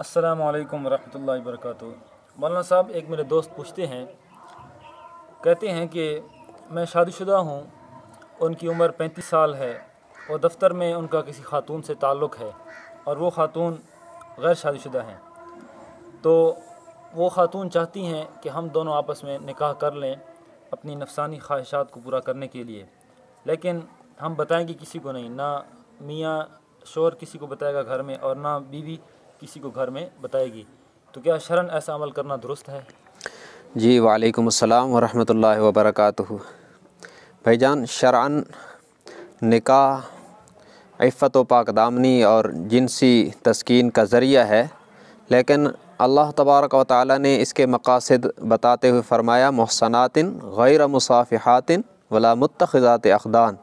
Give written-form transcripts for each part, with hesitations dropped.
السلام علیکم ورحمۃ اللہ وبرکاتہ۔ مولانا صاحب، ایک میرے دوست پوچھتے ہیں، کہتے ہیں کہ میں شادی شدہ ہوں، ان کی عمر 35 سال ہے اور دفتر میں ان کا کسی خاتون سے تعلق ہے اور وہ خاتون غیر شادی شدہ ہیں، تو وہ خاتون چاہتی ہیں کہ ہم دونوں آپس میں نکاح کر لیں اپنی نفسانی خواہشات کو پورا کرنے کے لیے، لیکن ہم بتائیں گے کسی کو نہیں، نہ میاں شوہر کسی کو بتائے گا گھر میں اور نہ بیوی کسی کو گھر میں بتائے گی، تو کیا شرعاً ایسا عمل کرنا درست ہے؟ جی وعلیکم السلام ورحمۃ اللہ وبرکاتہ۔ بھائی جان، شرعاً نکاح عفت و پاک دامنی اور جنسی تسکین کا ذریعہ ہے، لیکن اللہ تبارک و تعالیٰ نے اس کے مقاصد بتاتے ہوئے فرمایا محصنات غیر مصافحات ولا متخذات اخدان،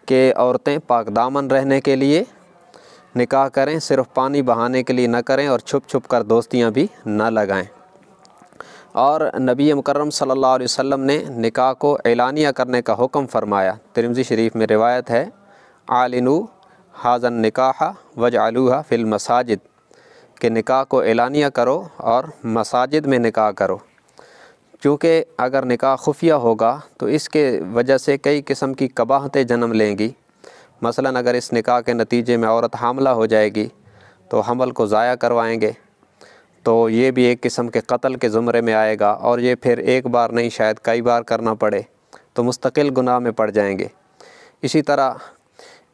کہ عورتیں پاک دامن رہنے کے لیے نکاح کریں، صرف پانی بہانے کے لیے نہ کریں اور چھپ چھپ کر دوستیاں بھی نہ لگائیں۔ اور نبی مکرم صلی اللہ علیہ وسلم نے نکاح کو اعلانیہ کرنے کا حکم فرمایا۔ ترمذی شریف میں روایت ہے، اعلنوا ھذا النکاح واجعلوہ فی المساجد، کہ نکاح کو اعلانیہ کرو اور مساجد میں نکاح کرو، چونکہ اگر نکاح خفیہ ہوگا تو اس کے وجہ سے کئی قسم کی قباحتیں جنم لیں گی۔ مثلا اگر اس نکاح کے نتیجے میں عورت حاملہ ہو جائے گی تو حمل کو ضائع کروائیں گے، تو یہ بھی ایک قسم کے قتل کے زمرے میں آئے گا، اور یہ پھر ایک بار نہیں شاید کئی بار کرنا پڑے تو مستقل گناہ میں پڑ جائیں گے۔ اسی طرح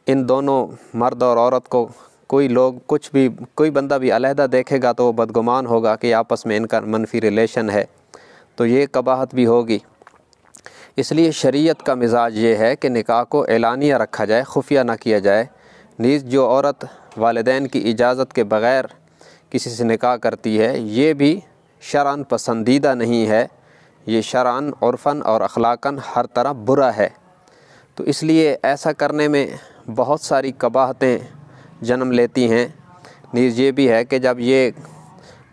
ان دونوں مرد اور عورت کو کوئی بندہ بھی علیحدہ دیکھے گا تو وہ بدگمان ہوگا کہ آپس میں ان کا منفی ریلیشن ہے، تو یہ قباحت بھی ہوگی۔ اس لیے شریعت کا مزاج یہ ہے کہ نکاح کو اعلانیہ رکھا جائے، خفیہ نہ کیا جائے۔ نیز جو عورت والدین کی اجازت کے بغیر کسی سے نکاح کرتی ہے، یہ بھی شرعاً پسندیدہ نہیں ہے، یہ شرعاً عرفاً اور اخلاقاً ہر طرح برا ہے۔ تو اس لیے ایسا کرنے میں بہت ساری قباحتیں جنم لیتی ہیں۔ نیز یہ بھی ہے کہ جب یہ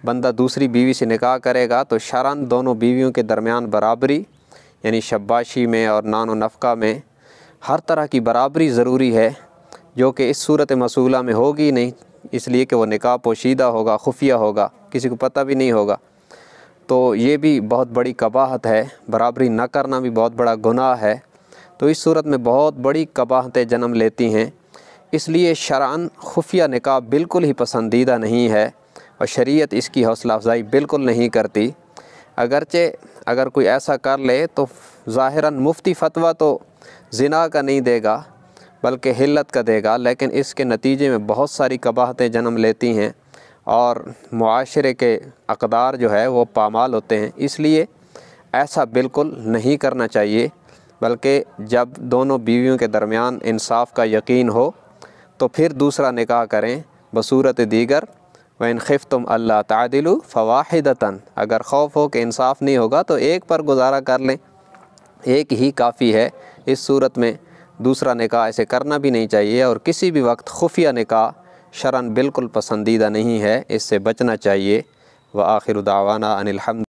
بندہ دوسری بیوی سے نکاح کرے گا تو شرعاً دونوں بیویوں کے درمیان برابری، یعنی شباشی میں اور نان و نفقہ میں ہر طرح کی برابری ضروری ہے، جو کہ اس صورت مسئولہ میں ہوگی نہیں، اس لیے کہ وہ نکاح پوشیدہ ہوگا، خفیہ ہوگا، کسی کو پتہ بھی نہیں ہوگا۔ تو یہ بھی بہت بڑی قباحت ہے، برابری نہ کرنا بھی بہت بڑا گناہ ہے، تو اس صورت میں بہت بڑی قباحتیں جنم لیتی ہیں۔ اس لیے شرعاً خفیہ نکاح بالکل ہی پسندیدہ نہیں ہے، اور شریعت اس کی حوصلہ افزائی بالکل نہیں کرتی۔ اگرچہ اگر کوئی ایسا کر لے تو ظاہراً مفتی فتویٰ تو زنا کا نہیں دے گا بلکہ حلت کا دے گا، لیکن اس کے نتیجے میں بہت ساری قباحتیں جنم لیتی ہیں اور معاشرے کے اقدار جو ہے وہ پامال ہوتے ہیں۔ اس لیے ایسا بالکل نہیں کرنا چاہیے، بلکہ جب دونوں بیویوں کے درمیان انصاف کا یقین ہو تو پھر دوسرا نکاح کریں۔ بصورت دیگر وَإِنْ خِفْتُمْ أَلَّا تَعْدِلُوا فَوَاحِدَةً، اگر خوف ہو کہ انصاف نہیں ہوگا تو ایک پر گزارا کر لیں، ایک ہی کافی ہے۔ اس صورت میں دوسرا نکاح ایسے کرنا بھی نہیں چاہیے، اور کسی بھی وقت خفیہ نکاح شرعاً بالکل پسندیدہ نہیں ہے، اس سے بچنا چاہیے۔ وآخر دعوانا ان الحمد